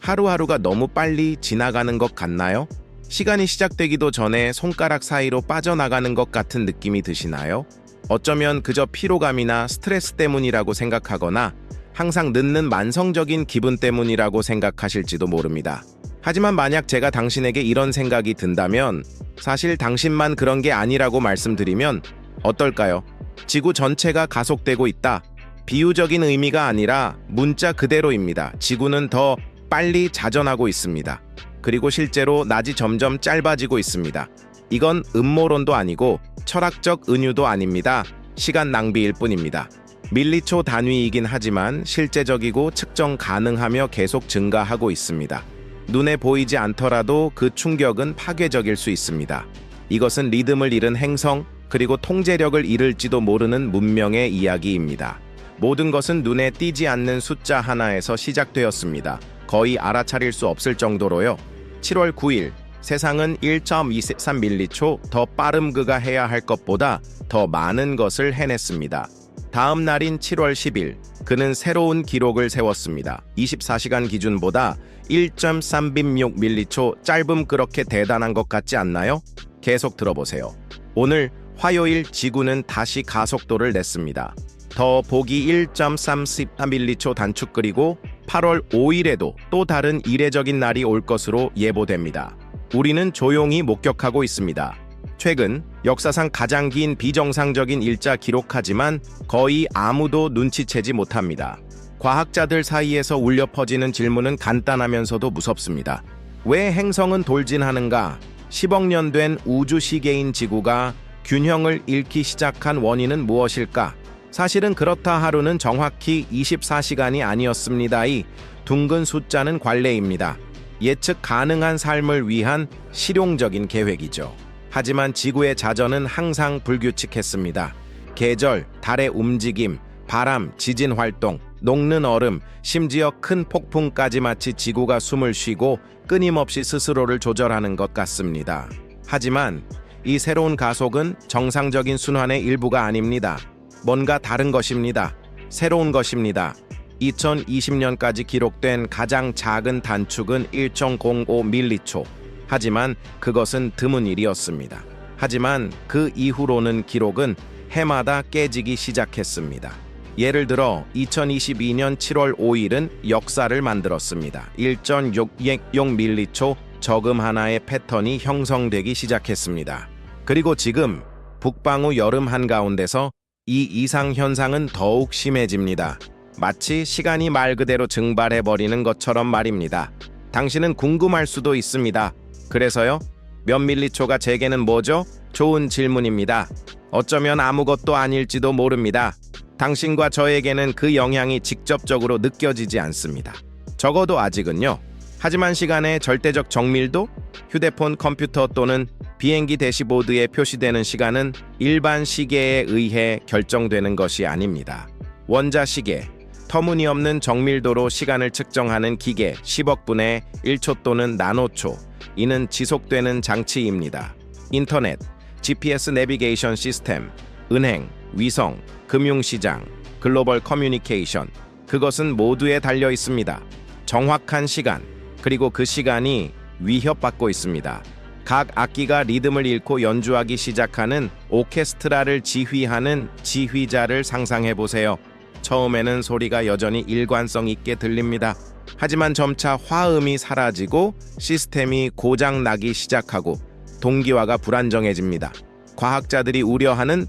하루하루가 너무 빨리 지나가는 것 같나요? 시간이 시작되기도 전에 손가락 사이로 빠져나가는 것 같은 느낌이 드시나요? 어쩌면 그저 피로감이나 스트레스 때문이라고 생각하거나 항상 늦는 만성적인 기분 때문이라고 생각하실지도 모릅니다. 하지만 만약 제가 당신에게 이런 생각이 든다면 사실 당신만 그런 게 아니라고 말씀드리면 어떨까요? 지구 전체가 가속되고 있다. 비유적인 의미가 아니라 문자 그대로입니다. 지구는 더 빨리 자전하고 있습니다. 그리고 실제로 낮이 점점 짧아지고 있습니다. 이건 음모론도 아니고 철학적 은유도 아닙니다. 시간 낭비일 뿐입니다. 밀리초 단위이긴 하지만 실제적이고 측정 가능하며 계속 증가하고 있습니다. 눈에 보이지 않더라도 그 충격은 파괴적일 수 있습니다. 이것은 리듬을 잃은 행성, 그리고 통제력을 잃을지도 모르는 문명의 이야기입니다. 모든 것은 눈에 띄지 않는 숫자 하나에서 시작되었습니다. 거의 알아차릴 수 없을 정도로요. 7월 9일, 세상은 1.23밀리초 더 빠름 그가 해야 할 것보다 더 많은 것을 해냈습니다. 다음 날인 7월 10일, 그는 새로운 기록을 세웠습니다. 24시간 기준보다 1.36밀리초 짧음 그렇게 대단한 것 같지 않나요? 계속 들어보세요. 오늘 화요일 지구는 다시 가속도를 냈습니다. 더 보기 1.34밀리초 단축 그리고 8월 5일에도 또 다른 이례적인 날이 올 것으로 예보됩니다. 우리는 조용히 목격하고 있습니다. 최근 역사상 가장 긴 비정상적인 일자 기록하지만 거의 아무도 눈치채지 못합니다. 과학자들 사이에서 울려 퍼지는 질문은 간단하면서도 무섭습니다. 왜 행성은 돌진하는가? 10억 년 된 우주 시계인 지구가 균형을 잃기 시작한 원인은 무엇일까? 사실은 그렇다 하루는 정확히 24시간이 아니었습니다. 이 둥근 숫자는 관례입니다. 예측 가능한 삶을 위한 실용적인 계획이죠. 하지만 지구의 자전은 항상 불규칙했습니다. 계절, 달의 움직임, 바람, 지진 활동, 녹는 얼음, 심지어 큰 폭풍까지 마치 지구가 숨을 쉬고 끊임없이 스스로를 조절하는 것 같습니다. 하지만 이 새로운 가속은 정상적인 순환의 일부가 아닙니다. 뭔가 다른 것입니다. 새로운 것입니다. 2020년까지 기록된 가장 작은 단축은 1.05밀리초. 하지만 그것은 드문 일이었습니다. 하지만 그 이후로는 기록은 해마다 깨지기 시작했습니다. 예를 들어 2022년 7월 5일은 역사를 만들었습니다. 1.6밀리초 저금 하나의 패턴이 형성되기 시작했습니다. 그리고 지금 북방구 여름 한가운데서 이 이상 현상은 더욱 심해집니다. 마치 시간이 말 그대로 증발해버리는 것처럼 말입니다. 당신은 궁금할 수도 있습니다. 그래서요? 몇 밀리초가 제게는 뭐죠? 좋은 질문입니다. 어쩌면 아무것도 아닐지도 모릅니다. 당신과 저에게는 그 영향이 직접적으로 느껴지지 않습니다. 적어도 아직은요. 하지만 시간의 절대적 정밀도, 휴대폰, 컴퓨터 또는 비행기 대시보드에 표시되는 시간은 일반 시계에 의해 결정되는 것이 아닙니다. 원자시계, 터무니없는 정밀도로 시간을 측정하는 기계 10억 분의 1초 또는 나노초, 이는 지속되는 장치입니다. 인터넷, GPS 내비게이션 시스템, 은행, 위성, 금융시장, 글로벌 커뮤니케이션, 그것은 모두에 달려 있습니다. 정확한 시간, 그리고 그 시간이 위협받고 있습니다. 각 악기가 리듬을 잃고 연주하기 시작하는 오케스트라를 지휘하는 지휘자를 상상해 보세요. 처음에는 소리가 여전히 일관성 있게 들립니다. 하지만 점차 화음이 사라지고 시스템이 고장나기 시작하고 동기화가 불안정해집니다. 과학자들이 우려하는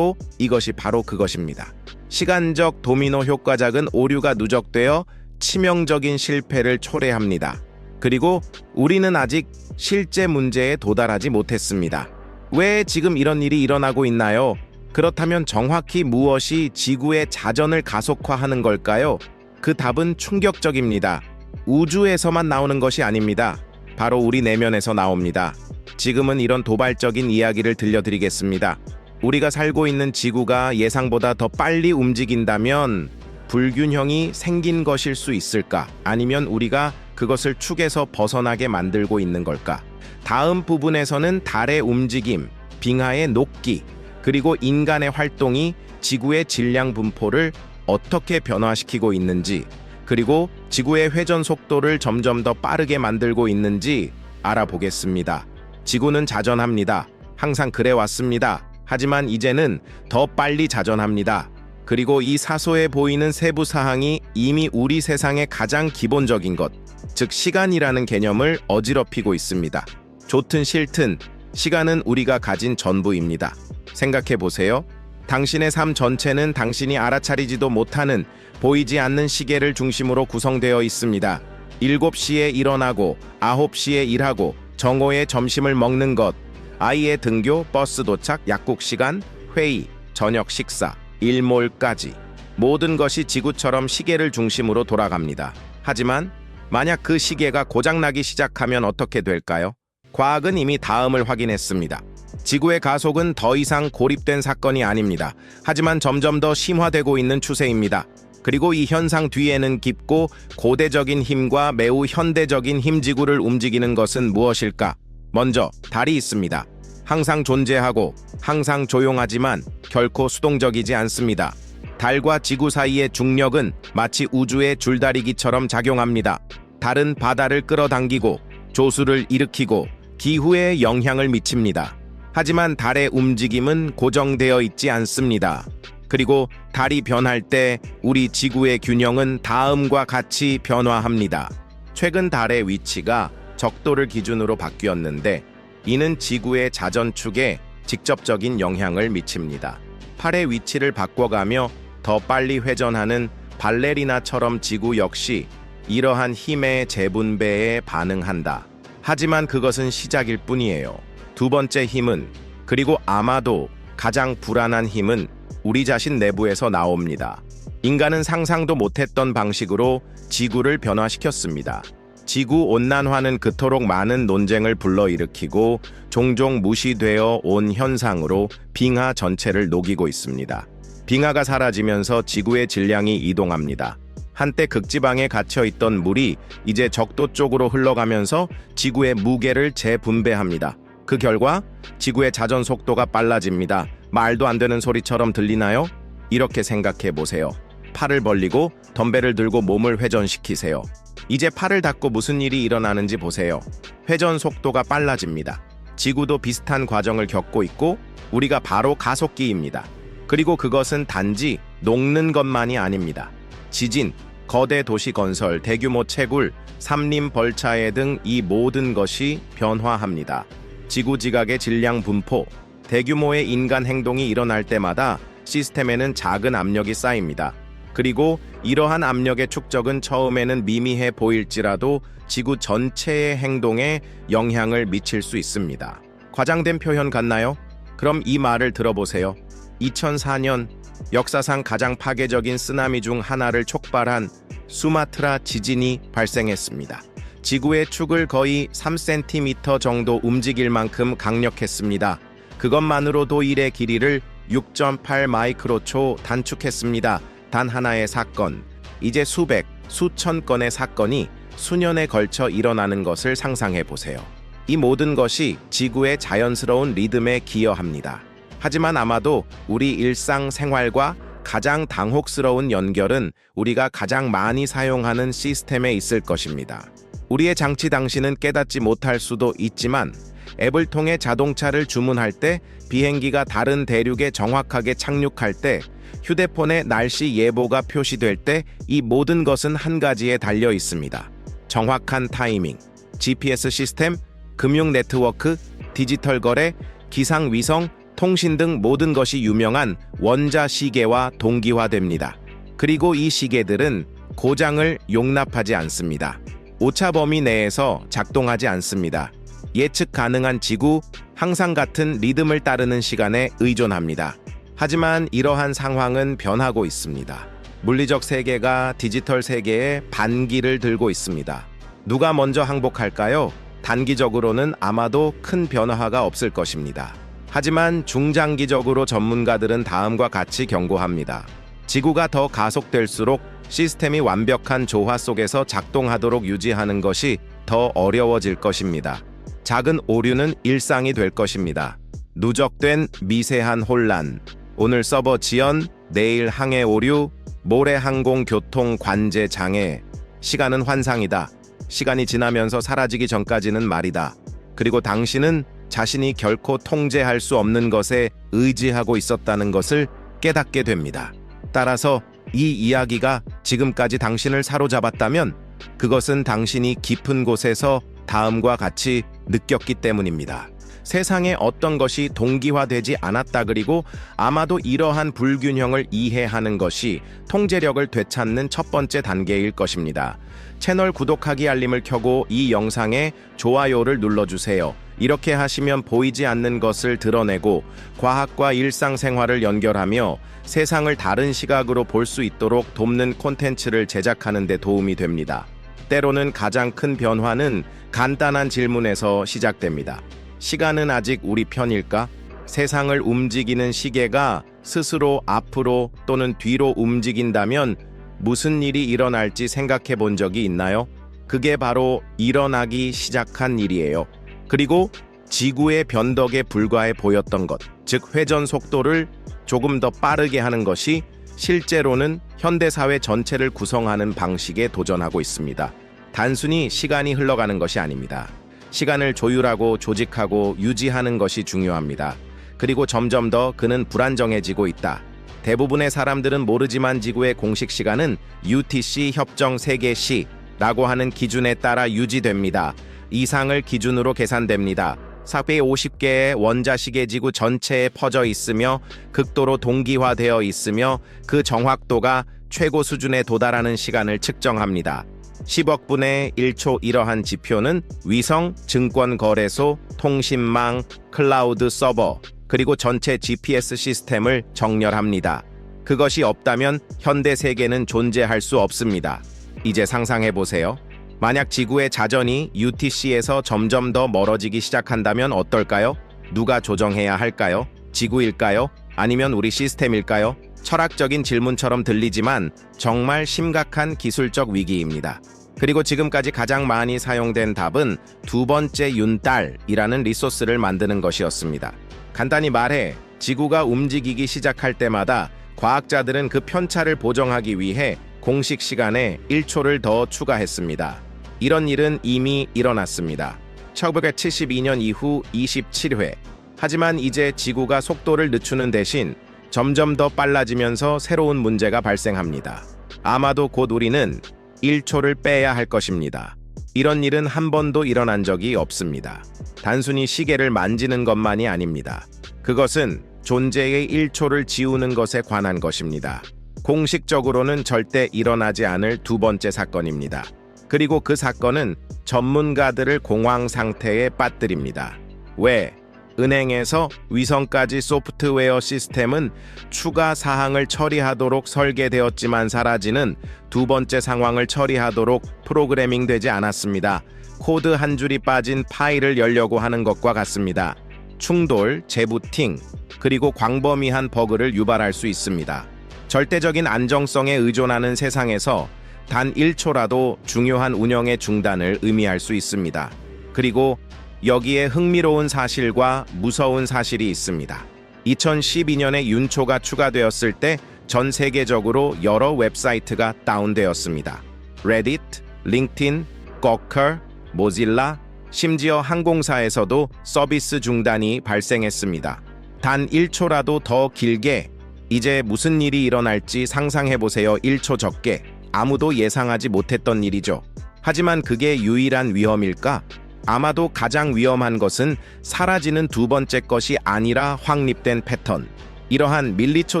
이것이 바로 그것입니다. 시간적 도미노 효과작은 오류가 누적되어 치명적인 실패를 초래합니다. 그리고 우리는 아직 실제 문제에 도달하지 못했습니다. 왜 지금 이런 일이 일어나고 있나요? 그렇다면 정확히 무엇이 지구의 자전을 가속화하는 걸까요? 그 답은 충격적입니다. 우주에서만 나오는 것이 아닙니다. 바로 우리 내면에서 나옵니다. 지금은 이런 도발적인 이야기를 들려드리겠습니다. 우리가 살고 있는 지구가 예상보다 더 빨리 움직인다면 불균형이 생긴 것일 수 있을까? 아니면 우리가 그것을 축에서 벗어나게 만들고 있는 걸까? 다음 부분에서는 달의 움직임, 빙하의 녹기, 그리고 인간의 활동이 지구의 질량 분포를 어떻게 변화시키고 있는지, 그리고 지구의 회전 속도를 점점 더 빠르게 만들고 있는지 알아보겠습니다. 지구는 자전합니다. 항상 그래왔습니다. 하지만 이제는 더 빨리 자전합니다. 그리고 이 사소해 보이는 세부 사항이 이미 우리 세상의 가장 기본적인 것, 즉 시간이라는 개념을 어지럽히고 있습니다. 좋든 싫든 시간은 우리가 가진 전부입니다. 생각해 보세요. 당신의 삶 전체는 당신이 알아차리지도 못하는 보이지 않는 시계를 중심으로 구성되어 있습니다. 7시에 일어나고 9시에 일하고 정오에 점심을 먹는 것, 아이의 등교, 버스 도착, 약국 시간, 회의, 저녁 식사, 일몰까지 모든 것이 지구처럼 시계를 중심으로 돌아갑니다. 하지만 만약 그 시계가 고장나기 시작하면 어떻게 될까요? 과학은 이미 다음을 확인했습니다. 지구의 가속은 더 이상 고립된 사건이 아닙니다. 하지만 점점 더 심화되고 있는 추세입니다. 그리고 이 현상 뒤에는 깊고 고대적인 힘과 매우 현대적인 힘, 지구를 움직이는 것은 무엇일까? 먼저 달이 있습니다. 항상 존재하고 항상 조용하지만 결코 수동적이지 않습니다. 달과 지구 사이의 중력은 마치 우주의 줄다리기처럼 작용합니다. 달은 바다를 끌어당기고 조수를 일으키고 기후에 영향을 미칩니다. 하지만 달의 움직임은 고정되어 있지 않습니다. 그리고 달이 변할 때 우리 지구의 균형은 다음과 같이 변화합니다. 최근 달의 위치가 적도를 기준으로 바뀌었는데 이는 지구의 자전축에 직접적인 영향을 미칩니다. 팔의 위치를 바꿔가며 더 빨리 회전하는 발레리나처럼 지구 역시 이러한 힘의 재분배에 반응한다. 하지만 그것은 시작일 뿐이에요. 두 번째 힘은, 그리고 아마도 가장 불안한 힘은 우리 자신 내부에서 나옵니다. 인간은 상상도 못했던 방식으로 지구를 변화시켰습니다. 지구온난화는 그토록 많은 논쟁을 불러일으키고 종종 무시되어 온 현상으로 빙하 전체를 녹이고 있습니다. 빙하가 사라지면서 지구의 질량이 이동합니다. 한때 극지방에 갇혀있던 물이 이제 적도 쪽으로 흘러가면서 지구의 무게를 재분배합니다. 그 결과 지구의 자전 속도가 빨라집니다. 말도 안 되는 소리처럼 들리나요? 이렇게 생각해 보세요. 팔을 벌리고 덤벨을 들고 몸을 회전시키세요. 이제 팔을 닫고 무슨 일이 일어나는지 보세요. 회전 속도가 빨라집니다. 지구도 비슷한 과정을 겪고 있고 우리가 바로 가속기입니다. 그리고 그것은 단지 녹는 것만이 아닙니다. 지진, 거대 도시 건설, 대규모 채굴, 산림 벌차해 등 이 모든 것이 변화합니다. 지구 지각의 질량 분포, 대규모의 인간 행동이 일어날 때마다 시스템에는 작은 압력이 쌓입니다. 그리고 이러한 압력의 축적은 처음에는 미미해 보일지라도 지구 전체의 행동에 영향을 미칠 수 있습니다. 과장된 표현 같나요? 그럼 이 말을 들어보세요. 2004년 역사상 가장 파괴적인 쓰나미 중 하나를 촉발한 수마트라 지진이 발생했습니다. 지구의 축을 거의 3cm 정도 움직일 만큼 강력했습니다. 그것만으로도 일의 길이를 6.8 마이크로초 단축했습니다. 단 하나의 사건, 이제 수백, 수천 건의 사건이 수년에 걸쳐 일어나는 것을 상상해 보세요. 이 모든 것이 지구의 자연스러운 리듬에 기여합니다. 하지만 아마도 우리 일상생활과 가장 당혹스러운 연결은 우리가 가장 많이 사용하는 시스템에 있을 것입니다. 우리의 장치 당신은 깨닫지 못할 수도 있지만 앱을 통해 자동차를 주문할 때, 비행기가 다른 대륙에 정확하게 착륙할 때, 휴대폰에 날씨 예보가 표시될 때 이 모든 것은 한 가지에 달려 있습니다. 정확한 타이밍, GPS 시스템, 금융 네트워크, 디지털 거래, 기상 위성, 통신 등 모든 것이 유명한 원자 시계와 동기화됩니다. 그리고 이 시계들은 고장을 용납하지 않습니다. 오차 범위 내에서 작동하지 않습니다. 예측 가능한 지구, 항상 같은 리듬을 따르는 시간에 의존합니다. 하지만 이러한 상황은 변하고 있습니다. 물리적 세계가 디지털 세계의 반기를 들고 있습니다. 누가 먼저 항복할까요? 단기적으로는 아마도 큰 변화가 없을 것입니다. 하지만 중장기적으로 전문가들은 다음과 같이 경고합니다. 지구가 더 가속될수록 시스템이 완벽한 조화 속에서 작동하도록 유지하는 것이 더 어려워질 것입니다. 작은 오류는 일상이 될 것입니다. 누적된 미세한 혼란, 오늘 서버 지연, 내일 항해 오류, 모레 항공 교통 관제 장애. 시간은 환상이다. 시간이 지나면서 사라지기 전까지는 말이다. 그리고 당신은 자신이 결코 통제할 수 없는 것에 의지하고 있었다는 것을 깨닫게 됩니다. 따라서 이 이야기가 지금까지 당신을 사로잡았다면 그것은 당신이 깊은 곳에서 다음과 같이 느꼈기 때문입니다. 세상에 어떤 것이 동기화되지 않았다. 그리고 아마도 이러한 불균형을 이해하는 것이 통제력을 되찾는 첫 번째 단계일 것입니다. 채널 구독하기 알림을 켜고 이 영상에 좋아요를 눌러주세요. 이렇게 하시면 보이지 않는 것을 드러내고 과학과 일상생활을 연결하며 세상을 다른 시각으로 볼 수 있도록 돕는 콘텐츠를 제작하는 데 도움이 됩니다. 때로는 가장 큰 변화는 간단한 질문에서 시작됩니다. 시간은 아직 우리 편일까? 세상을 움직이는 시계가 스스로 앞으로 또는 뒤로 움직인다면 무슨 일이 일어날지 생각해 본 적이 있나요? 그게 바로 일어나기 시작한 일이에요. 그리고 지구의 변덕에 불과해 보였던 것, 즉 회전 속도를 조금 더 빠르게 하는 것이 실제로는 현대사회 전체를 구성하는 방식에 도전하고 있습니다. 단순히 시간이 흘러가는 것이 아닙니다. 시간을 조율하고 조직하고 유지하는 것이 중요합니다. 그리고 점점 더 그는 불안정해지고 있다. 대부분의 사람들은 모르지만 지구의 공식 시간은 UTC 협정 세계시라고 하는 기준에 따라 유지됩니다. 이상을 기준으로 계산됩니다. 450개의 원자시계 지구 전체에 퍼져 있으며 극도로 동기화되어 있으며 그 정확도가 최고 수준에 도달하는 시간을 측정합니다. 10억 분의 1초. 이러한 지표는 위성, 증권거래소, 통신망, 클라우드 서버, 그리고 전체 GPS 시스템을 정렬합니다. 그것이 없다면 현대 세계는 존재할 수 없습니다. 이제 상상해보세요. 만약 지구의 자전이 UTC에서 점점 더 멀어지기 시작한다면 어떨까요? 누가 조정해야 할까요? 지구일까요? 아니면 우리 시스템일까요? 철학적인 질문처럼 들리지만 정말 심각한 기술적 위기입니다. 그리고 지금까지 가장 많이 사용된 답은 두 번째 윤달이라는 리소스를 만드는 것이었습니다. 간단히 말해 지구가 움직이기 시작할 때마다 과학자들은 그 편차를 보정하기 위해 공식 시간에 1초를 더 추가했습니다. 이런 일은 이미 일어났습니다. 1972년 이후 27회. 하지만 이제 지구가 속도를 늦추는 대신 점점 더 빨라지면서 새로운 문제가 발생합니다. 아마도 곧 우리는 1초를 빼야 할 것입니다. 이런 일은 한 번도 일어난 적이 없습니다. 단순히 시계를 만지는 것만이 아닙니다. 그것은 존재의 1초를 지우는 것에 관한 것입니다. 공식적으로는 절대 일어나지 않을 두 번째 사건입니다. 그리고 그 사건은 전문가들을 공황 상태에 빠뜨립니다. 왜? 은행에서 위성까지 소프트웨어 시스템은 추가 사항을 처리하도록 설계되었지만 사라지는 두 번째 상황을 처리하도록 프로그래밍되지 않았습니다. 코드 한 줄이 빠진 파일을 열려고 하는 것과 같습니다. 충돌, 재부팅, 그리고 광범위한 버그를 유발할 수 있습니다. 절대적인 안정성에 의존하는 세상에서 단 1초라도 중요한 운영의 중단을 의미할 수 있습니다. 그리고 여기에 흥미로운 사실과 무서운 사실이 있습니다. 2012년에 윤초가 추가되었을 때 전 세계적으로 여러 웹사이트가 다운되었습니다. 레딧, 링크드인, 거커, 모질라, 심지어 항공사에서도 서비스 중단이 발생했습니다. 단 1초라도 더 길게 이제 무슨 일이 일어날지 상상해보세요. 1초 적게. 아무도 예상하지 못했던 일이죠. 하지만 그게 유일한 위험일까? 아마도 가장 위험한 것은 사라지는 두 번째 것이 아니라 확립된 패턴. 이러한 밀리초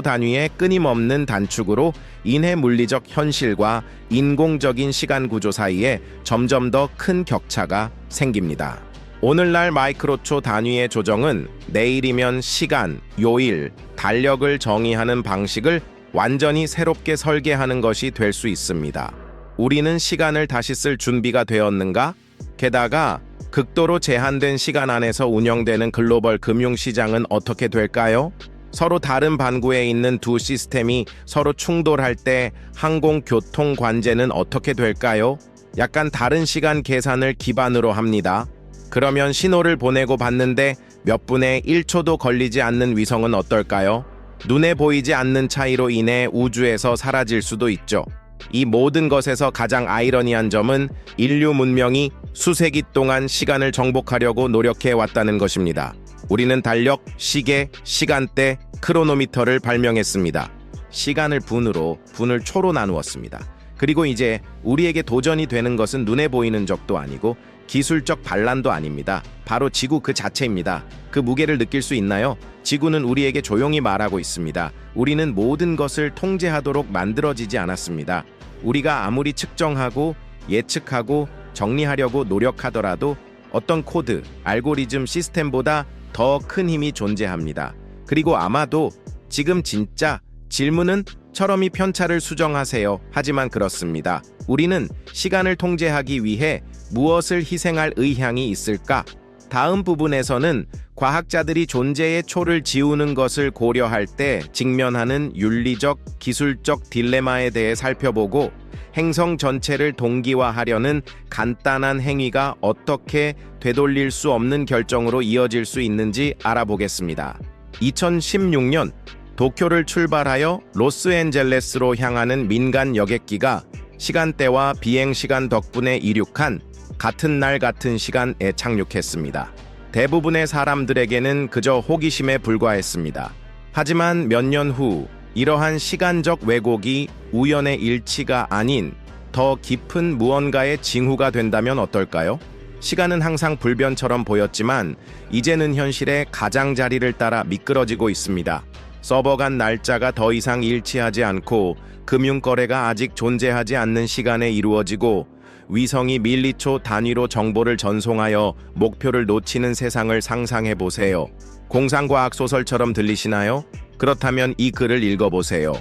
단위의 끊임없는 단축으로 인해 물리적 현실과 인공적인 시간 구조 사이에 점점 더 큰 격차가 생깁니다. 오늘날 마이크로초 단위의 조정은 내일이면 시간, 요일, 달력을 정의하는 방식을 완전히 새롭게 설계하는 것이 될 수 있습니다. 우리는 시간을 다시 쓸 준비가 되었는가? 게다가 극도로 제한된 시간 안에서 운영되는 글로벌 금융시장은 어떻게 될까요? 서로 다른 반구에 있는 두 시스템이 서로 충돌할 때 항공교통 관제는 어떻게 될까요? 약간 다른 시간 계산을 기반으로 합니다. 그러면 신호를 보내고 받는데 몇 분의 1초도 걸리지 않는 위성은 어떨까요? 눈에 보이지 않는 차이로 인해 우주에서 사라질 수도 있죠. 이 모든 것에서 가장 아이러니한 점은 인류 문명이 수세기 동안 시간을 정복하려고 노력해 왔다는 것입니다. 우리는 달력, 시계, 시간대, 크로노미터를 발명했습니다. 시간을 분을 초로 나누었습니다. 그리고 이제 우리에게 도전이 되는 것은 눈에 보이는 적도 아니고 기술적 반란도 아닙니다. 바로 지구 그 자체입니다. 그 무게를 느낄 수 있나요? 지구는 우리에게 조용히 말하고 있습니다. 우리는 모든 것을 통제하도록 만들어지지 않았습니다. 우리가 아무리 측정하고 예측하고 정리하려고 노력하더라도 어떤 코드, 알고리즘 시스템보다 더 큰 힘이 존재합니다. 그리고 아마도 지금 진짜 질문은 처럼이 편차를 수정하세요. 하지만 그렇습니다. 우리는 시간을 통제하기 위해 무엇을 희생할 의향이 있을까? 다음 부분에서는 과학자들이 존재의 초를 지우는 것을 고려할 때 직면하는 윤리적, 기술적 딜레마에 대해 살펴보고 행성 전체를 동기화하려는 간단한 행위가 어떻게 되돌릴 수 없는 결정으로 이어질 수 있는지 알아보겠습니다. 2016년 도쿄를 출발하여 로스앤젤레스로 향하는 민간 여객기가 시간대와 비행시간 덕분에 이륙한 같은 날 같은 시간에 착륙했습니다. 대부분의 사람들에게는 그저 호기심에 불과했습니다. 하지만 몇 년 후 이러한 시간적 왜곡이 우연의 일치가 아닌 더 깊은 무언가의 징후가 된다면 어떨까요? 시간은 항상 불변처럼 보였지만 이제는 현실의 가장자리를 따라 미끄러지고 있습니다. 서버 간 날짜가 더 이상 일치하지 않고 금융거래가 아직 존재하지 않는 시간에 이루어지고 위성이 밀리초 단위로 정보를 전송하여 목표를 놓치는 세상을 상상해 보세요. 공상과학 소설처럼 들리시나요? 그렇다면 이 글을 읽어보세요.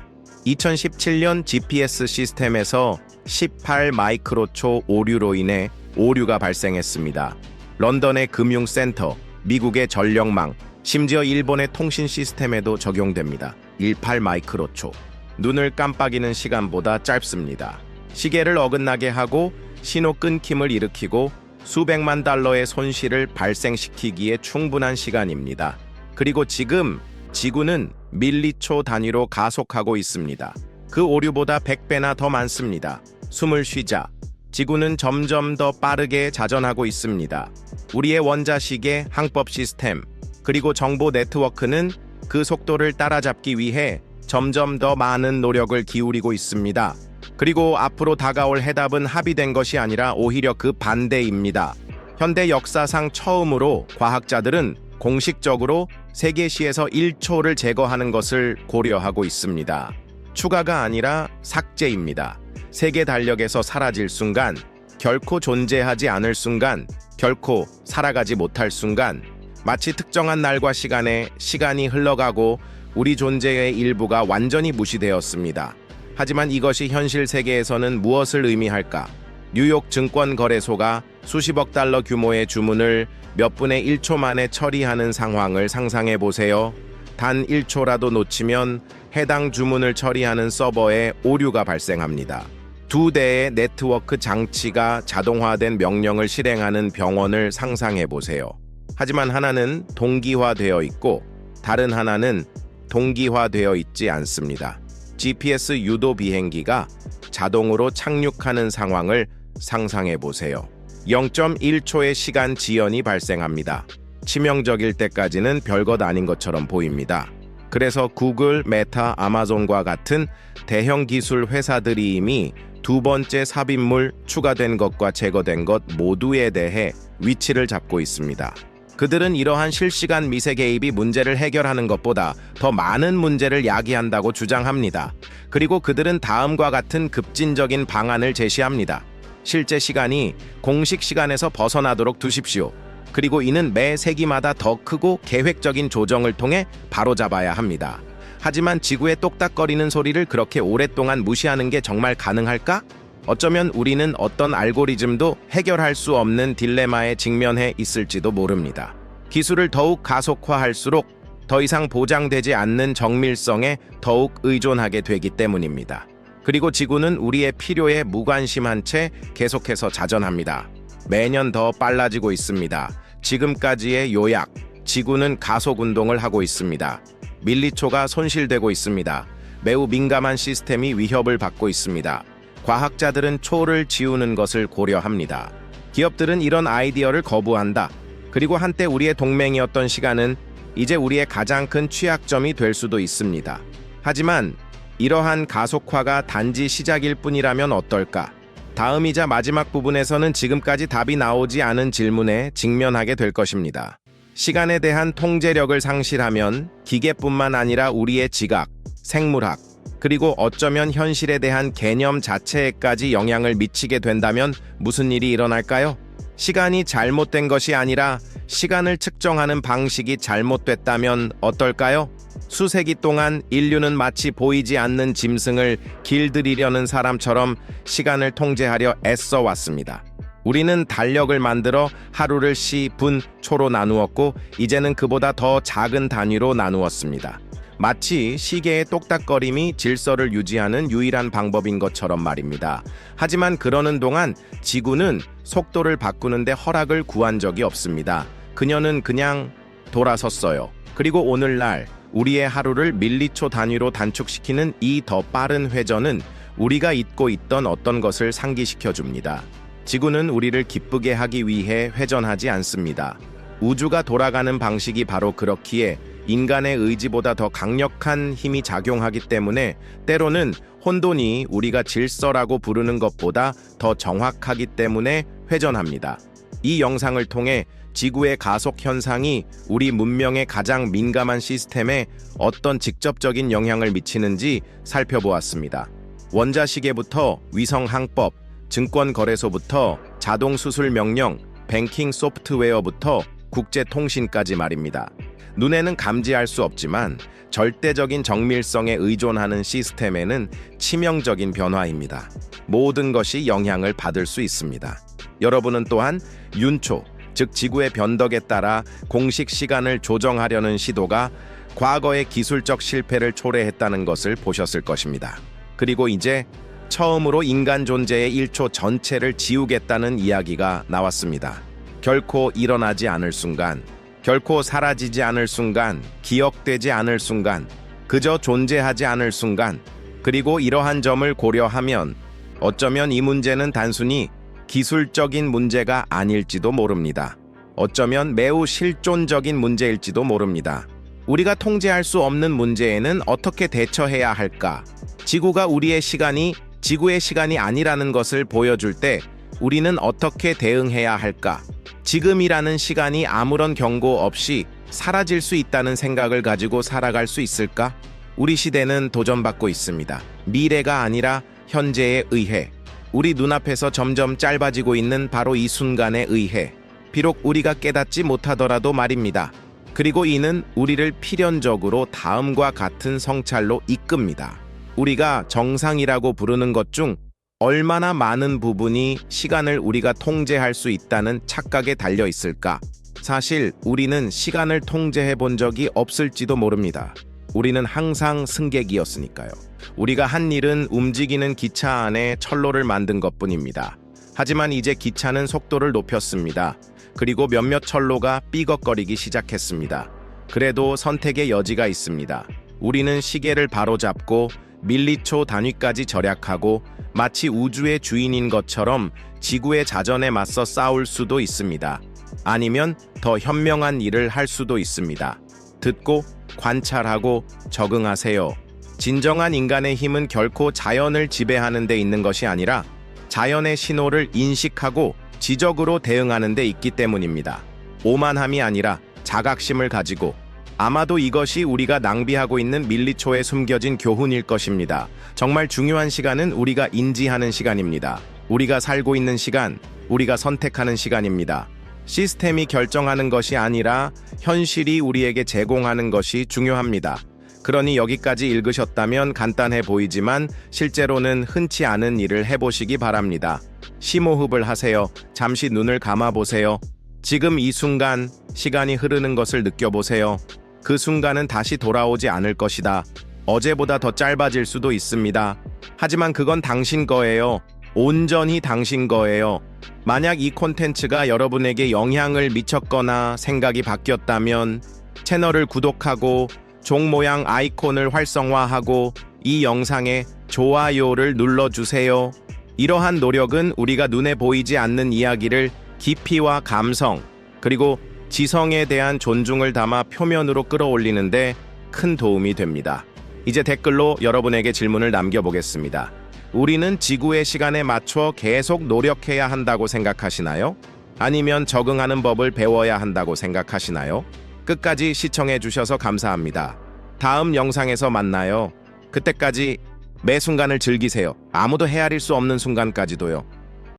2017년 GPS 시스템에서 18 마이크로초 오류로 인해 오류가 발생했습니다. 런던의 금융센터, 미국의 전력망, 심지어 일본의 통신 시스템에도 적용됩니다. 18 마이크로초. 눈을 깜빡이는 시간보다 짧습니다. 시계를 어긋나게 하고 신호 끊김을 일으키고 수백만 달러의 손실을 발생시키기에 충분한 시간입니다. 그리고 지금 지구는 밀리초 단위로 가속하고 있습니다. 그 오류보다 100배나 더 많습니다. 숨을 쉬자. 지구는 점점 더 빠르게 자전하고 있습니다. 우리의 원자시계, 항법 시스템, 그리고 정보 네트워크는 그 속도를 따라잡기 위해 점점 더 많은 노력을 기울이고 있습니다. 그리고 앞으로 다가올 해답은 합의된 것이 아니라 오히려 그 반대입니다. 현대 역사상 처음으로 과학자들은 공식적으로 세계시에서 1초를 제거하는 것을 고려하고 있습니다. 추가가 아니라 삭제입니다. 세계 달력에서 사라질 순간, 결코 존재하지 않을 순간, 결코 살아가지 못할 순간, 마치 특정한 날과 시간에 시간이 흘러가고 우리 존재의 일부가 완전히 무시되었습니다. 하지만 이것이 현실 세계에서는 무엇을 의미할까? 뉴욕 증권거래소가 수십억 달러 규모의 주문을 몇 분의 1초 만에 처리하는 상황을 상상해 보세요. 단 1초라도 놓치면 해당 주문을 처리하는 서버에 오류가 발생합니다. 2대의 네트워크 장치가 자동화된 명령을 실행하는 병원을 상상해 보세요. 하지만 하나는 동기화되어 있고 다른 하나는 동기화되어 있지 않습니다. GPS 유도 비행기가 자동으로 착륙하는 상황을 상상해 보세요. 0.1초의 시간 지연이 발생합니다. 치명적일 때까지는 별것 아닌 것처럼 보입니다. 그래서 구글, 메타, 아마존과 같은 대형 기술 회사들이 이미 두 번째 삽입물 추가된 것과 제거된 것 모두에 대해 위치를 잡고 있습니다. 그들은 이러한 실시간 미세 개입이 문제를 해결하는 것보다 더 많은 문제를 야기한다고 주장합니다. 그리고 그들은 다음과 같은 급진적인 방안을 제시합니다. 실제 시간이 공식 시간에서 벗어나도록 두십시오. 그리고 이는 매 세기마다 더 크고 계획적인 조정을 통해 바로잡아야 합니다. 하지만 지구의 똑딱거리는 소리를 그렇게 오랫동안 무시하는 게 정말 가능할까? 어쩌면 우리는 어떤 알고리즘도 해결할 수 없는 딜레마에 직면해 있을지도 모릅니다. 기술을 더욱 가속화할수록 더 이상 보장되지 않는 정밀성에 더욱 의존하게 되기 때문입니다. 그리고 지구는 우리의 필요에 무관심한 채 계속해서 자전합니다. 매년 더 빨라지고 있습니다. 지금까지의 요약, 지구는 가속 운동을 하고 있습니다. 밀리초가 손실되고 있습니다. 매우 민감한 시스템이 위협을 받고 있습니다. 과학자들은 초를 지우는 것을 고려합니다. 기업들은 이런 아이디어를 거부한다. 그리고 한때 우리의 동맹이었던 시간은 이제 우리의 가장 큰 취약점이 될 수도 있습니다. 하지만 이러한 가속화가 단지 시작일 뿐이라면 어떨까? 다음이자 마지막 부분에서는 지금까지 답이 나오지 않은 질문에 직면하게 될 것입니다. 시간에 대한 통제력을 상실하면 기계뿐만 아니라 우리의 지각, 생물학, 그리고 어쩌면 현실에 대한 개념 자체에까지 영향을 미치게 된다면 무슨 일이 일어날까요? 시간이 잘못된 것이 아니라 시간을 측정하는 방식이 잘못됐다면 어떨까요? 수세기 동안 인류는 마치 보이지 않는 짐승을 길들이려는 사람처럼 시간을 통제하려 애써 왔습니다. 우리는 달력을 만들어 하루를 시, 분, 초로 나누었고 이제는 그보다 더 작은 단위로 나누었습니다. 마치 시계의 똑딱거림이 질서를 유지하는 유일한 방법인 것처럼 말입니다. 하지만 그러는 동안 지구는 속도를 바꾸는데 허락을 구한 적이 없습니다. 그녀는 그냥 돌아섰어요. 그리고 오늘날 우리의 하루를 밀리초 단위로 단축시키는 이 더 빠른 회전은 우리가 잊고 있던 어떤 것을 상기시켜 줍니다. 지구는 우리를 기쁘게 하기 위해 회전하지 않습니다. 우주가 돌아가는 방식이 바로 그렇기에 인간의 의지보다 더 강력한 힘이 작용하기 때문에 때로는 혼돈이 우리가 질서라고 부르는 것보다 더 정확하기 때문에 회전합니다. 이 영상을 통해 지구의 가속 현상이 우리 문명의 가장 민감한 시스템에 어떤 직접적인 영향을 미치는지 살펴보았습니다. 원자시계부터 위성항법, 증권거래소부터 자동수술명령, 뱅킹 소프트웨어부터 국제통신까지 말입니다. 눈에는 감지할 수 없지만 절대적인 정밀성에 의존하는 시스템에는 치명적인 변화입니다. 모든 것이 영향을 받을 수 있습니다. 여러분은 또한 윤초, 즉 지구의 변덕에 따라 공식 시간을 조정하려는 시도가 과거의 기술적 실패를 초래했다는 것을 보셨을 것입니다. 그리고 이제 처음으로 인간 존재의 1초 전체를 지우겠다는 이야기가 나왔습니다. 결코 일어나지 않을 순간, 결코 사라지지 않을 순간, 기억되지 않을 순간, 그저 존재하지 않을 순간, 그리고 이러한 점을 고려하면 어쩌면 이 문제는 단순히 기술적인 문제가 아닐지도 모릅니다. 어쩌면 매우 실존적인 문제일지도 모릅니다. 우리가 통제할 수 없는 문제에는 어떻게 대처해야 할까? 지구가 우리의 시간이 지구의 시간이 아니라는 것을 보여줄 때 우리는 어떻게 대응해야 할까? 지금이라는 시간이 아무런 경고 없이 사라질 수 있다는 생각을 가지고 살아갈 수 있을까? 우리 시대는 도전받고 있습니다. 미래가 아니라 현재에 의해, 우리 눈앞에서 점점 짧아지고 있는 바로 이 순간에 의해, 비록 우리가 깨닫지 못하더라도 말입니다. 그리고 이는 우리를 필연적으로 다음과 같은 성찰로 이끕니다. 우리가 정상이라고 부르는 것 중 얼마나 많은 부분이 시간을 우리가 통제할 수 있다는 착각에 달려 있을까? 사실 우리는 시간을 통제해 본 적이 없을지도 모릅니다. 우리는 항상 승객이었으니까요. 우리가 한 일은 움직이는 기차 안에 철로를 만든 것뿐입니다. 하지만 이제 기차는 속도를 높였습니다. 그리고 몇몇 철로가 삐걱거리기 시작했습니다. 그래도 선택의 여지가 있습니다. 우리는 시계를 바로잡고 밀리초 단위까지 절약하고 마치 우주의 주인인 것처럼 지구의 자전에 맞서 싸울 수도 있습니다. 아니면 더 현명한 일을 할 수도 있습니다. 듣고 관찰하고 적응하세요. 진정한 인간의 힘은 결코 자연을 지배하는 데 있는 것이 아니라 자연의 신호를 인식하고 지적으로 대응하는 데 있기 때문입니다. 오만함이 아니라 자각심을 가지고, 아마도 이것이 우리가 낭비하고 있는 밀리초에 숨겨진 교훈일 것입니다. 정말 중요한 시간은 우리가 인지하는 시간입니다. 우리가 살고 있는 시간, 우리가 선택하는 시간입니다. 시스템이 결정하는 것이 아니라 현실이 우리에게 제공하는 것이 중요합니다. 그러니 여기까지 읽으셨다면 간단해 보이지만 실제로는 흔치 않은 일을 해보시기 바랍니다. 심호흡을 하세요. 잠시 눈을 감아보세요. 지금 이 순간 시간이 흐르는 것을 느껴보세요. 그 순간은 다시 돌아오지 않을 것이다. 어제보다 더 짧아질 수도 있습니다. 하지만 그건 당신 거예요. 온전히 당신 거예요. 만약 이 콘텐츠가 여러분에게 영향을 미쳤거나 생각이 바뀌었다면 채널을 구독하고 종 모양 아이콘을 활성화하고 이 영상에 좋아요를 눌러주세요. 이러한 노력은 우리가 눈에 보이지 않는 이야기를 깊이와 감성, 그리고 지성에 대한 존중을 담아 표면으로 끌어올리는데 큰 도움이 됩니다. 이제 댓글로 여러분에게 질문을 남겨보겠습니다. 우리는 지구의 시간에 맞춰 계속 노력해야 한다고 생각하시나요? 아니면 적응하는 법을 배워야 한다고 생각하시나요? 끝까지 시청해 주셔서 감사합니다. 다음 영상에서 만나요. 그때까지 매 순간을 즐기세요. 아무도 헤아릴 수 없는 순간까지도요.